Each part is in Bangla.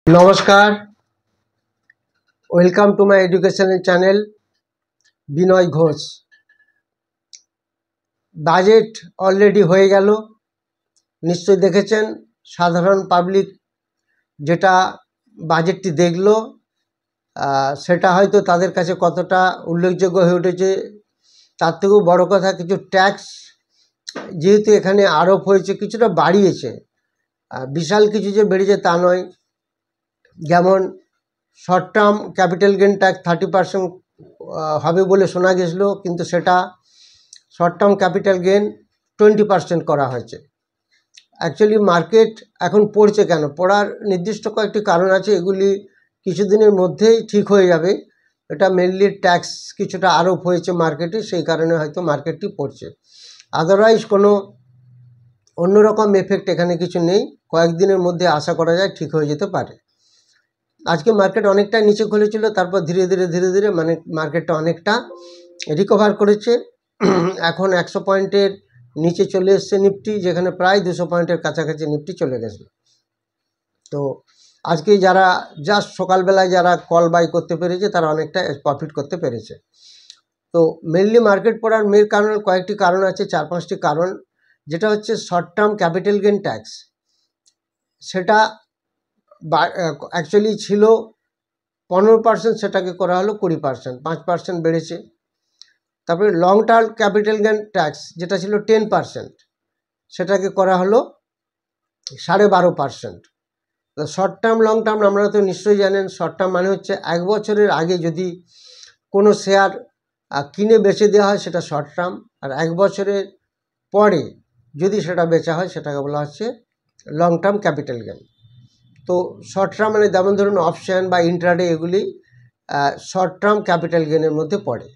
নমস্কার, welcome to my educational channel Binoy Ghosh. Budget already হয়ে গেল, নিশ্চয়ই দেখেছেন। সাধারণ পাবলিক যেটা বাজেটটি দেখলো সেটা হয়তো তাদের কাছে কতটা উল্লেখযোগ্য হয়ে উঠেছে, তার থেকেও বড় কথা কিছু ট্যাক্স যেহেতু এখানে আরোপ হয়েছে, কিছুটা বাড়িয়েছে। বিশাল কিছু যে বেড়েছে তা নয়। যেমন short term capital gain tax 30% হবে বলে শোনা গেছিলো, কিন্তু সেটা শর্ট টার্ম ক্যাপিটাল গেন 20% করা হয়েছে। অ্যাকচুয়ালি মার্কেট এখন পড়ছে কেন? পড়ার নির্দিষ্ট কয়েকটি কারণ আছে, এগুলি কিছুদিনের মধ্যেই ঠিক হয়ে যাবে। এটা মেনলি ট্যাক্স কিছুটা আরোপ হয়েছে মার্কেটে, সেই কারণে হয়তো মার্কেটটি পড়ছে। আদারওয়াইজ কোনো অন্যরকম এফেক্ট এখানে কিছু নেই। কয়েকদিনের মধ্যে আশা করা যায় ঠিক হয়ে যেতে পারে। আজকে মার্কেট অনেকটা নিচে খুলেছিল, তারপর ধীরে ধীরে মানে মার্কেটটা অনেকটা রিকভার করেছে। এখন 100 পয়েন্টের নিচে চলে এসছে নিফটি, যেখানে প্রায় 200 পয়েন্টের কাছাকাছি নিফটি চলে গেছে। তো আজকে যারা জাস্ট সকালবেলায় যারা কল বাই করতে পেরেছে তারা অনেকটা প্রফিট করতে পেরেছে। তো মেনলি মার্কেট পড়ার মেন কারণ কয়েকটি কারণ আছে, 4-5টি কারণ। যেটা হচ্ছে short term capital gain tax, সেটা অ্যাকচুয়ালি ছিল 15%, সেটাকে করা হলো 20%, 5% বেড়েছে। তারপরে long term capital gain tax যেটা ছিল 10%, সেটাকে করা হলো 12.5%। তো শর্ট টার্ম লং টার্ম আপনারা তো নিশ্চয়ই জানেন। শর্ট টার্ম মানে হচ্ছে 1 বছরের আগে যদি কোনো শেয়ার কিনে বেচে দেওয়া হয় সেটা শর্ট টার্ম, আর 1 বছরের পরে যদি সেটা বেচা হয় সেটাকে বলা হচ্ছে লং টার্ম ক্যাপিটাল গেন। তো শর্ট টার্ম মানে যেমন ধরুন অপশান বা ইন্ট্রাডে, এগুলি শর্ট টার্ম ক্যাপিটাল গেনের মধ্যে পড়ে।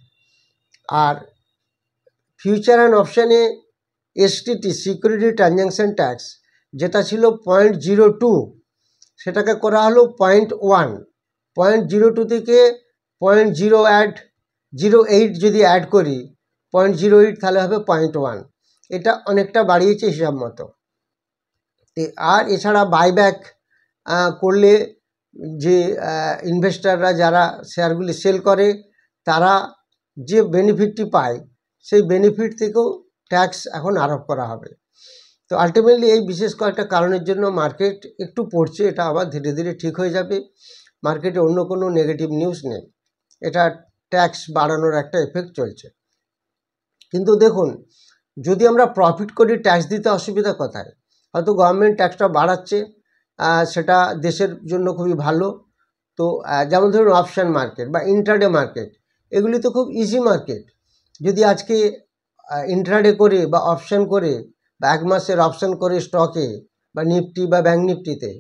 আর ফিউচার অ্যান্ড অপশানে এসটিটি সিকিউরিটি ট্রানজ্যাকশান ট্যাক্স যেটা ছিল 0.02, সেটাকে করা হলো 0.1। 0.02 থেকে 0.08 যদি অ্যাড করি 0.08, তাহলে হবে 0.1। এটা অনেকটা বাড়িয়েছে হিসাব মতো। আর এছাড়া বাইব্যাক করলে যে ইনভেস্টাররা যারা শেয়ারগুলি সেল করে তারা যে বেনিফিটটি পায়, সেই বেনিফিট থেকেও ট্যাক্স এখন আরোপ করা হবে। তো আলটিমেটলি এই বিশেষ কয়েকটা কারণের জন্য মার্কেট একটু পড়ছে। এটা আবার ধীরে ধীরে ঠিক হয়ে যাবে। মার্কেটে অন্য কোনো নেগেটিভ নিউজ নেই, এটা ট্যাক্স বাড়ানোর একটা এফেক্ট চলছে। কিন্তু দেখুন, যদি আমরা প্রফিট করি ট্যাক্স দিতে অসুবিধা কোথায়? হয়তো গভর্নমেন্ট ট্যাক্সটা বাড়াচ্ছে, সেটা দেশের জন্য খুবই ভালো। তো যেমন ধরুন অপশান মার্কেট বা ইন্ট্রাডে মার্কেট, এগুলি তো খুব ইজি মার্কেট। যদি আজকে ইন্ট্রাডে করে বা অপশান করে বা 1 মাসের অপশান করে স্টকে বা নিফটি বা ব্যাঙ্ক নিফটিতে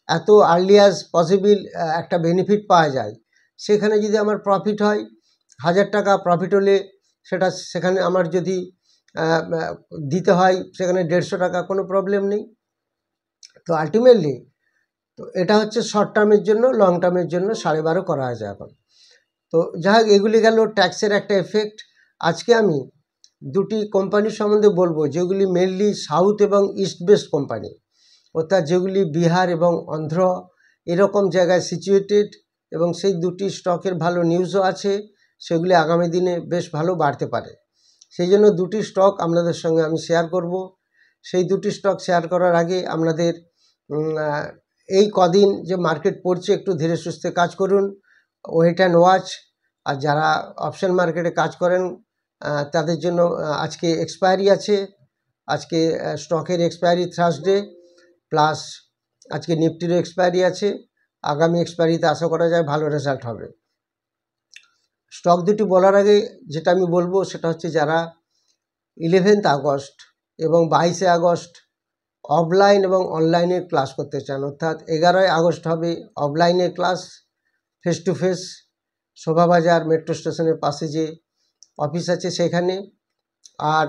এত আর্লি অ্যাজ পসিবল একটা বেনিফিট পাওয়া যায়, সেখানে যদি আমার প্রফিট হয় 1000 টাকা প্রফিট হলে সেখানে আমার যদি দিতে হয় সেখানে 150 টাকা, কোনো প্রবলেম নেই। তো আলটিমেটলি তো এটা হচ্ছে শর্ট টার্মের জন্য, লং টার্মের জন্য 12.5 করা হয়েছে এখন। তো যাই হোক, এগুলি গেল ট্যাক্সের একটা এফেক্ট। আজকে আমি দুটি কোম্পানির সম্বন্ধে বলবো যেগুলি মেনলি সাউথ এবং ইস্ট বেস্ট কোম্পানি, অর্থাৎ যেগুলি বিহার এবং অন্ধ্র এরকম জায়গায় সিচুয়েটেড, এবং সেই দুটি স্টকের ভালো নিউজও আছে, সেগুলি আগামী দিনে বেশ ভালো বাড়তে পারে। সেই জন্য দুটি স্টক আপনাদের সঙ্গে আমি শেয়ার করব। সেই দুটি স্টক শেয়ার করার আগে আপনাদের এই কদিন যে মার্কেট পড়ছে একটু ধীরে সুস্থে কাজ করুন, ওয়েট অ্যান্ড ওয়াচ। আর যারা অপশন মার্কেটে কাজ করেন তাদের জন্য আজকে এক্সপায়ারি আছে। আজকে স্টকের এক্সপায়ারি থার্সডে, প্লাস আজকে নিফটিরও এক্সপায়ারি আছে। আগামী এক্সপায়ারিতে আশা করা যায় ভালো রেজাল্ট হবে। স্টক দুটি বলার আগে যেটা আমি বলবো সেটা হচ্ছে, যারা 11 আগস্ট এবং 22 আগস্ট অফলাইন এবং অনলাইনে ক্লাস করতে চান, অর্থাৎ 11 আগস্ট হবে অফলাইনের class face to face, Shobhabazar metro স্টেশনের পাশে যে অফিস আছে সেখানে। আর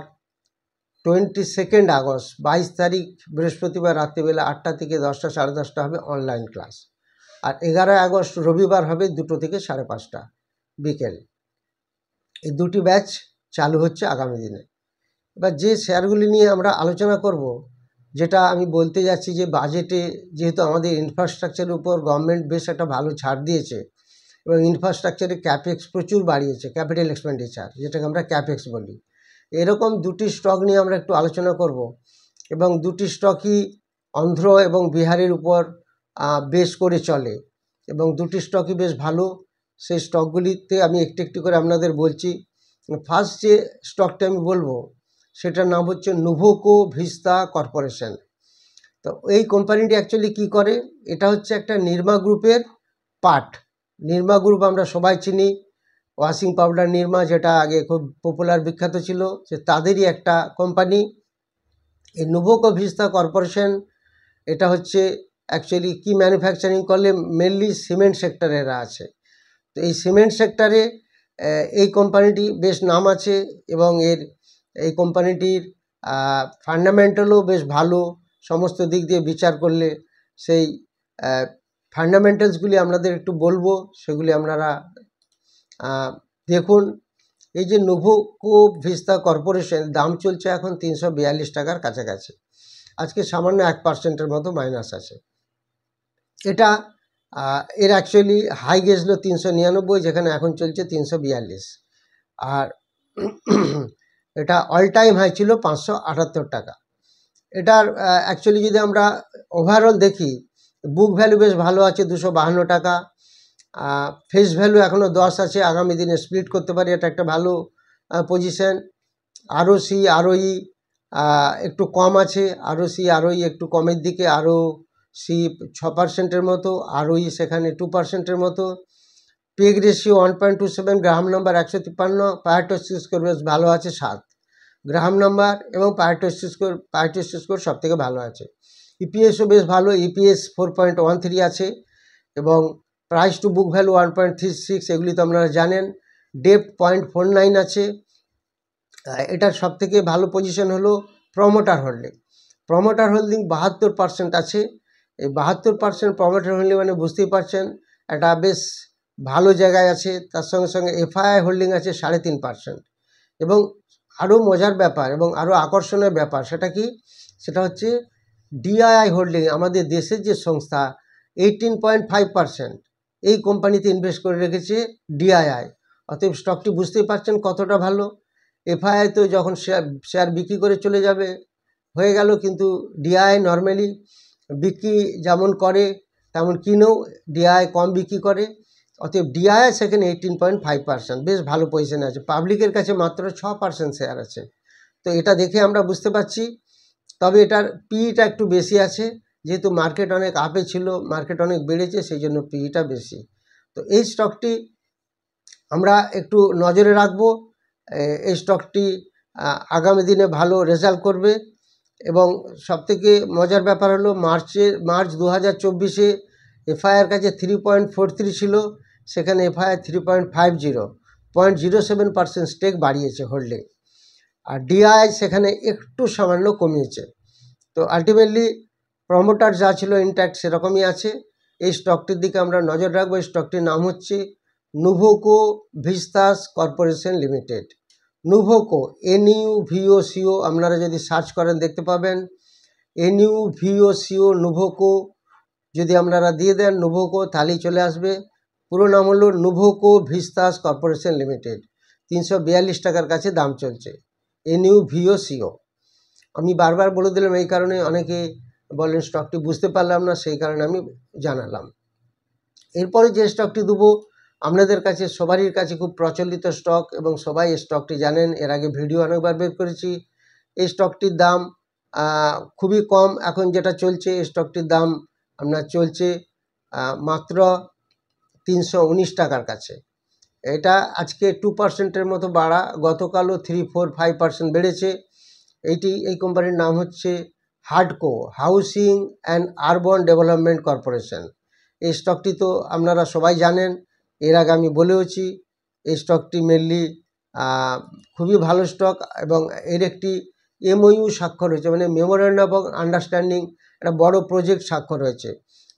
22 আগস্ট 22 তারিখ বৃহস্পতিবার রাত্রিবেলা 8টা থেকে 10টা, 10:30 হবে অনলাইন ক্লাস। আর 11 আগস্ট রবিবার হবে 2টো থেকে 5:30 বিকেল। এই দুটি ব্যাচ চালু হচ্ছে আগামী দিনে। এবার যে শেয়ারগুলি নিয়ে আমরা আলোচনা করব, যেটা আমি বলতে যাচ্ছি যে বাজেটে যেহেতু আমাদের ইনফ্রাস্ট্রাকচারের উপর গভর্নমেন্ট বেশ একটা ভালো ছাড় দিয়েছে এবং ইনফ্রাস্ট্রাকচারে ক্যাপেক্স প্রচুর বাড়িয়েছে, ক্যাপিটাল এক্সপেন্ডিচার যেটাকে আমরা ক্যাপেক্স বলি। এরকম দুটি স্টক নিয়ে আমরা একটু আলোচনা করব এবং দুটি স্টকই অন্ধ্র এবং বিহারের উপর বেশ করে চলে এবং দুটি স্টকই বেশ ভালো। সেই স্টকগুলিতে আমি একটু একটু করে আপনাদের বলছি। ফার্স্ট যে স্টকটা আমি বলবো সেটার নাম হচ্ছে নুভোকো ভিস্তা কর্পোরেশন। তো এই কোম্পানিটি অ্যাকচুয়ালি কী করে, এটা হচ্ছে একটা নির্মা গ্রুপের পার্ট। নির্মা গ্রুপ আমরা সবাই চিনি, ওয়াশিং পাউডার নির্মা যেটা আগে খুব পপুলার বিখ্যাত ছিল, যে তাদেরই একটা কোম্পানি। এই নুভোকো ভিস্তা কর্পোরেশন এটা হচ্ছে অ্যাকচুয়ালি কি ম্যানুফ্যাকচারিং করলে মেনলি সিমেন্ট সেক্টরে এরা আছে। তো এই সিমেন্ট সেক্টরে এই কোম্পানিটি বেশ নাম আছে এবং এই কোম্পানিটির ফান্ডামেন্টালও বেশ ভালো। সমস্ত দিক দিয়ে বিচার করলে সেই ফান্ডামেন্টালসগুলি আপনাদের একটু বলবো, সেগুলি আপনারা দেখুন। এই যে নুভোকো ভিস্তা কর্পোরেশন দাম চলছে এখন 342 টাকার কাছাকাছি, আজকে সামান্য 1% মতো মাইনাস আছে। এটা এর অ্যাকচুয়ালি হাই গেছিল 399, যেখানে এখন চলছে 342, আর এটা অল টাইম হাই ছিল 578 টাকা। এটার অ্যাকচুয়ালি যদি আমরা ওভারঅল দেখি, বুক ভ্যালু বেশ ভালো আছে 252 টাকা, ফেস ভ্যালু এখনও 10 আছে, আগামী দিনে স্প্লিট করতে পারে, এটা একটা ভালো পজিশন। আরওসি আরওই একটু কম আছে, আরওসি আরওই একটু কমের দিকে, আরওসি 6%-এর মতো, আরওই সেখানে 2%-এর মতো। PEG ratio 1.27, Graham number 153, Pareto score বেশ ভালো আছে 7 গ্রাহাম নাম্বার, এবং পারেটো স্কোর সব থেকে ভালো আছে। ইপিএসও বেশ ভালো, ইপিএস 4.13 আছে এবং প্রাইস টু বুক ভ্যালু 1.36, এগুলি তো আপনারা জানেন। ডেপ্ট 0.49 আছে। এটার সব থেকে ভালো পজিশন হলো প্রমোটার হোল্ডিং। প্রমোটার হোল্ডিং 72% আছে। এই 72% প্রমোটার হোল্ডিং মানে বুঝতেই পারছেন এটা বেশ ভালো জায়গায় আছে। তার সঙ্গে সঙ্গে এফআইআই হোল্ডিং আছে 3.5%। এবং আরও মজার ব্যাপার এবং আরও আকর্ষণীয় ব্যাপার সেটা কি, সেটা হচ্ছে ডিআইআই হোল্ডিং, আমাদের দেশের যে সংস্থা 18.5% এই কোম্পানিতে ইনভেস্ট করে রেখেছে ডিআইআই। অতএব স্টকটি বুঝতেই পারছেন কতটা ভালো। এফআইআই তো যখন শেয়ার বিক্রি করে চলে যাবে হয়ে গেল, কিন্তু ডিআইআই নর্মালি বিক্রি যেমন করে তেমন কিনেও ডিআইআই কম বিক্রি করে। অতএব ডিআইআই সেখানে 18.5%, বেশ ভালো পজিশনে আছে। পাবলিকের কাছে মাত্র 6% শেয়ার আছে। তো এটা দেখে আমরা বুঝতে পারছি, তবে এটার পিইটা একটু বেশি আছে, যেহেতু মার্কেট অনেক আপে ছিল, মার্কেট অনেক বেড়েছে, সেই জন্য পিইটা বেশি। তো এই স্টকটি আমরা একটু নজরে রাখবো। এই স্টকটি আগামী দিনে ভালো রেজাল্ট করবে। এবং সবথেকে মজার ব্যাপার হলো মার্চ 2024-এ এফআইআর কাছে 3.43 ছিল, সেখানে এফআইআর 3.50, 0.07% স্টেক বাড়িয়েছে হোল্ডিং। আর ডিআই সেখানে একটু সামান্য কমিয়েছে। তো আলটিমেটলি প্রমোটার যা ছিল ইনট্যাক্ট সেরকমই আছে। এই স্টকটির দিকে আমরা নজর রাখবো। এই স্টকটির নাম হচ্ছে Nuvoco ভিস্তাস corporation limited. Nuvoco NUVOCO, আপনারা যদি সার্চ করেন দেখতে পাবেন NUVOCO নুভোকো, যদি আপনারা দিয়ে দেন নুভোকো তাহলেই চলে আসবে। পুরো নাম হলো নুভোকো ভিস্তাস কর্পোরেশন লিমিটেড। 342 টাকার কাছে দাম চলছে। NUVOCO আমি বারবার বলে দিলাম, এই কারণে অনেকে বলেন স্টকটি বুঝতে পারলাম না, সেই কারণে আমি জানালাম। এরপরে যে স্টকটি দেবো আপনাদের কাছে সবারই কাছে খুব প্রচলিত স্টক এবং সবাই এই স্টকটি জানেন, এর আগে ভিডিও অনেকবার বের করেছি। এই স্টকটির দাম খুবই কম এখন যেটা চলছে। এই স্টকটির দাম আপনার চলছে মাত্র 319 টাকার কাছে। এটা আজকে 2%-এর মতো বাড়া, গতকালও 3-4-5% বেড়েছে। এই কোম্পানির নাম হচ্ছে হাডকো, housing and urban development corporation. এই স্টকটি তো আপনারা সবাই জানেন, এর আগে আমি বলেওছি। এই স্টকটি মেনলি খুবই ভালো স্টক এবং এর একটি MOU স্বাক্ষর হয়েছে, মানে মেমোরেন্ডাম অফ আন্ডারস্ট্যান্ডিং, একটা বড় প্রজেক্ট স্বাক্ষর হয়েছে।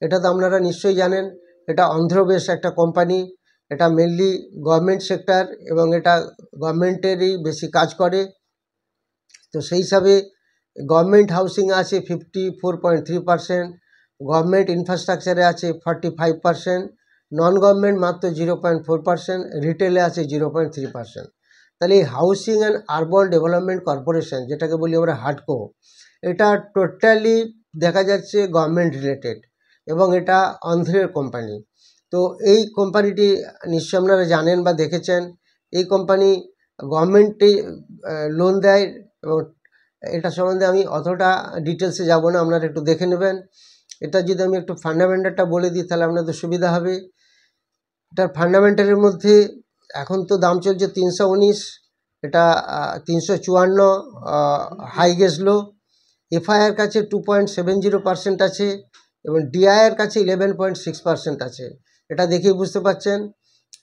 এটা তো আপনারা নিশ্চয়ই জানেন। এটা অন্ধ্রপ্রদেশ একটা কোম্পানি, এটা মেনলি গভর্নমেন্ট সেক্টর এবং এটা গভর্নমেন্টেরই বেশি কাজ করে। তো সেই হিসাবে গভর্নমেন্ট হাউসিংয়ে আছে 54.3%, গভর্নমেন্ট ইনফ্রাস্ট্রাকচারে আছে 45%, নন গভর্নমেন্ট মাত্র 0.4%, রিটেলে আছে 0.3%। তাহলে এই housing and urban development corporation, যেটাকে বলি আমরা হাডকো, এটা টোটালি দেখা যাচ্ছে গভর্নমেন্ট রিলেটেড এবং এটা অন্ধ্রের কোম্পানি। তো এই কোম্পানিটি নিশ্চয় আপনারা জানেন বা দেখেছেন। এই কোম্পানি গভর্নমেন্টে লোন দেয় এবং এটা সম্বন্ধে আমি অতটা ডিটেলসে যাব না, আপনারা একটু দেখে নেবেন। এটা যদি আমি একটু ফান্ডামেন্টালটা বলে দিই তাহলে আপনাদের সুবিধা হবে। এটার ফান্ডামেন্টালের মধ্যে এখন তো দাম চলছে 319, এটা 354 হাই গেছলো। এফআইআর কাছে 2.70% আছে এবং ডিআইআর কাছে 11.6% আছে। এটা দেখেই বুঝতে পারছেন।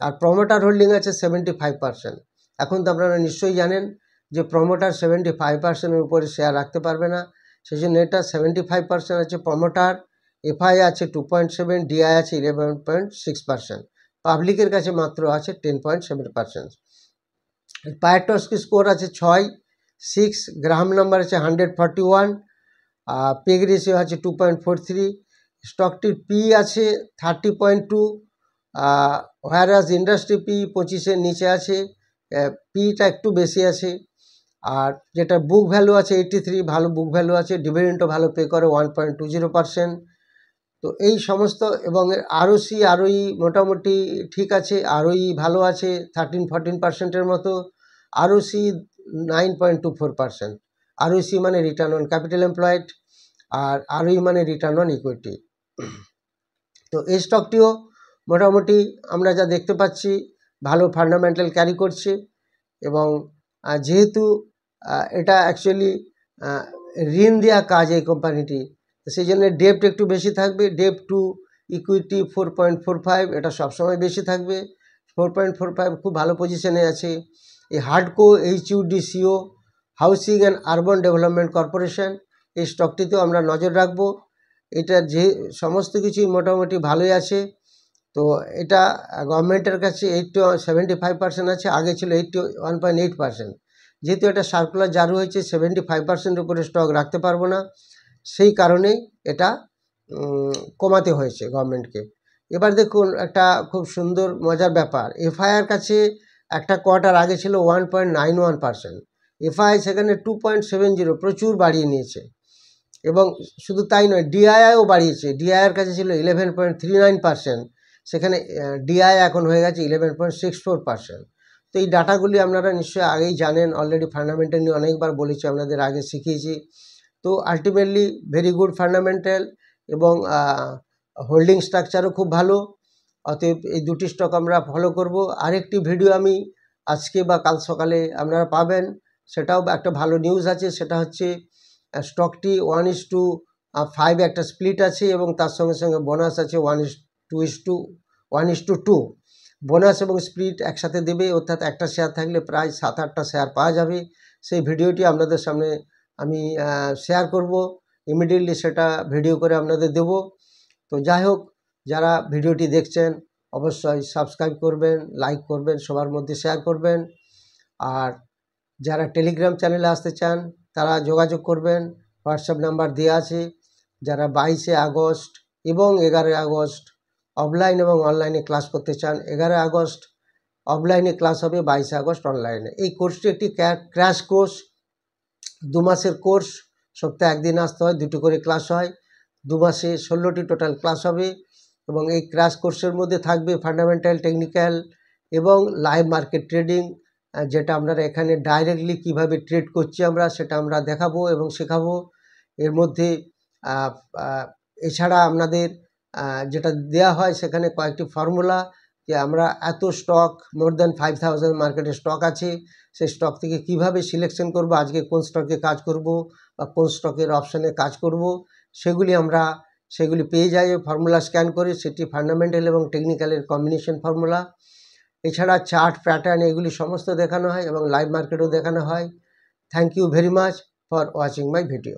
আর প্রমোটার হোল্ডিং আছে 75%। এখন তো আপনারা নিশ্চয়ই জানেন যে প্রমোটার 75%-এর উপরে শেয়ার রাখতে পারবে না, সেই জন্য এটা 75% আছে প্রমোটার, এফআই আছে 2.7, ডিআই আছে 11.6%, পাবলিকের কাছে মাত্র আছে 10.7%। পায়াটস্কি স্কোর আছে 6, গ্রাহাম নাম্বার আছে 141, পেগ রেশিও আছে 2.43, স্টকটির পি আছে 30.2, হোয়ারাস ইন্ডাস্ট্রি পি 25-এর নিচে আছে, পিটা একটু বেশি আছে। আর যেটা বুক ভ্যালু আছে 83, ভালো বুক ভ্যালু আছে, ডিভিডেন্ডও ভালো পে করে 1.20%। তো এই সমস্ত এবং আরওসি আরওই মোটামুটি ঠিক আছে, আরওই ভালো আছে 13-14%-এর মতো, আরওসি 9.24%, আরওসি মানে রিটার্ন অন ক্যাপিটাল এমপ্লয়েড, আর আরওই মানে রিটার্ন অন ইকুইটি। তো এই স্টকটিও মোটামুটি আমরা যা দেখতে পাচ্ছি ভালো ফান্ডামেন্টাল ক্যারি করছে এবং যেহেতু এটা অ্যাকচুয়ালি ঋণ দেওয়া কাজ এই কোম্পানিটি, সেই জন্য ডেপ্ট একটু বেশি থাকবে, ডেপ্ট টু ইকুইটি 4.45, এটা সবসময় বেশি থাকবে। 4.45 খুব ভালো পজিশনে আছে। এই Hudco HUDCO, housing and urban development corporation, এই স্টকটিতেও আমরা নজর রাখবো। এটা যে সমস্ত কিছুই মোটামুটি ভালোই আছে। তো এটা গভর্নমেন্টের কাছে 75% আছে, আগে ছিল 81.8%। যেহেতু এটা সার্কুলার জারি হয়েছে 75% উপরে স্টক রাখতে পারবো না, সেই কারণেই এটা কমাতে হয়েছে গভর্নমেন্টকে। এবার দেখুন একটা খুব সুন্দর মজার ব্যাপার, এফআইআর কাছে একটা কোয়ার্টার আগে ছিল 1.91%, এফআই সেখানে 2.70, প্রচুর বাড়িয়ে নিয়েছে। এবং শুধু তাই নয়, ডিআইআইও বাড়িয়েছে, ডিআইআর কাছে ছিল 11.39%, সেখানে ডিআই এখন হয়ে গেছে 11.64%। তো এই ডাটাগুলি আপনারা নিশ্চয়ই আগেই জানেন, অলরেডি ফান্ডামেন্টাল নিয়ে অনেকবার বলেছি, আপনাদের আগে শিখিয়েছি। তো আলটিমেটলি ভেরি গুড ফান্ডামেন্টাল এবং হোল্ডিং স্ট্রাকচারও খুব ভালো। অতএব এই দুটি স্টক আমরা ফলো করব। আরেকটি ভিডিও আমি আজকে বা কাল সকালে আপনারা পাবেন, সেটাও একটা ভালো নিউজ আছে, সেটা হচ্ছে স্টকটি 1:5 একটা স্প্লিট আছে এবং তার সঙ্গে সঙ্গে বোনাস আছে 1:2, বোনাস এবং স্প্লিট একসাথে দেবে, অর্থাৎ একটা শেয়ার থাকলে প্রায় 7-8টা শেয়ার পাওয়া যাবে। সেই ভিডিওটি আপনাদের সামনে আমি শেয়ার করব ইমিডিয়েটলি, সেটা ভিডিও করে আপনাদের দেব। তো যাই হোক, যারা ভিডিওটি দেখছেন অবশ্যই সাবস্ক্রাইব করবেন, লাইক করবেন, সবার মধ্যে শেয়ার করবেন। আর যারা টেলিগ্রাম চ্যানেলে আসতে চান তারা যোগাযোগ করবেন, হোয়াটসঅ্যাপ নাম্বার দেওয়া আছে। যারা 22 আগস্ট এবং 11 আগস্ট অফলাইন এবং অনলাইনে ক্লাস করতে চান, 11 আগস্ট অফলাইনে ক্লাস হবে, 22 আগস্ট অনলাইনে। এই কোর্সটি একটি ক্র্যাশ কোর্স, 2 মাসের কোর্স, সপ্তাহে একদিন আসতে হয়, 2টি করে ক্লাস হয়, 2 মাসে 16টি টোটাল ক্লাস হবে। এবং এই ক্র্যাশ কোর্সের মধ্যে থাকবে ফান্ডামেন্টাল, টেকনিক্যাল এবং লাইভ মার্কেট ট্রেডিং, যেটা আপনারা এখানে ডাইরেক্টলি কিভাবে ট্রেড করছি আমরা সেটা আমরা দেখাবো এবং শেখাবো। এর মধ্যে এছাড়া আপনাদের যেটা দেয়া হয় সেখানে কয়েকটি ফর্মুলা, যে আমরা এত স্টক, মোর দ্যান 5000 মার্কেটে স্টক আছে, সেই স্টক থেকে কিভাবে সিলেকশন করব, আজকে কোন স্টকে কাজ করব বা কোন স্টকের অপশানে কাজ করব, সেগুলি পেয়ে যায় ফর্মুলা স্ক্যান করে। সেটি ফান্ডামেন্টাল এবং টেকনিক্যালের কম্বিনেশন ফর্মুলা। এছাড়া চার্ট, প্যাটার্ন, এগুলি সমস্ত দেখানো হয় এবং লাইভ মার্কেটও দেখানো হয়। Thank you very much for watching my video.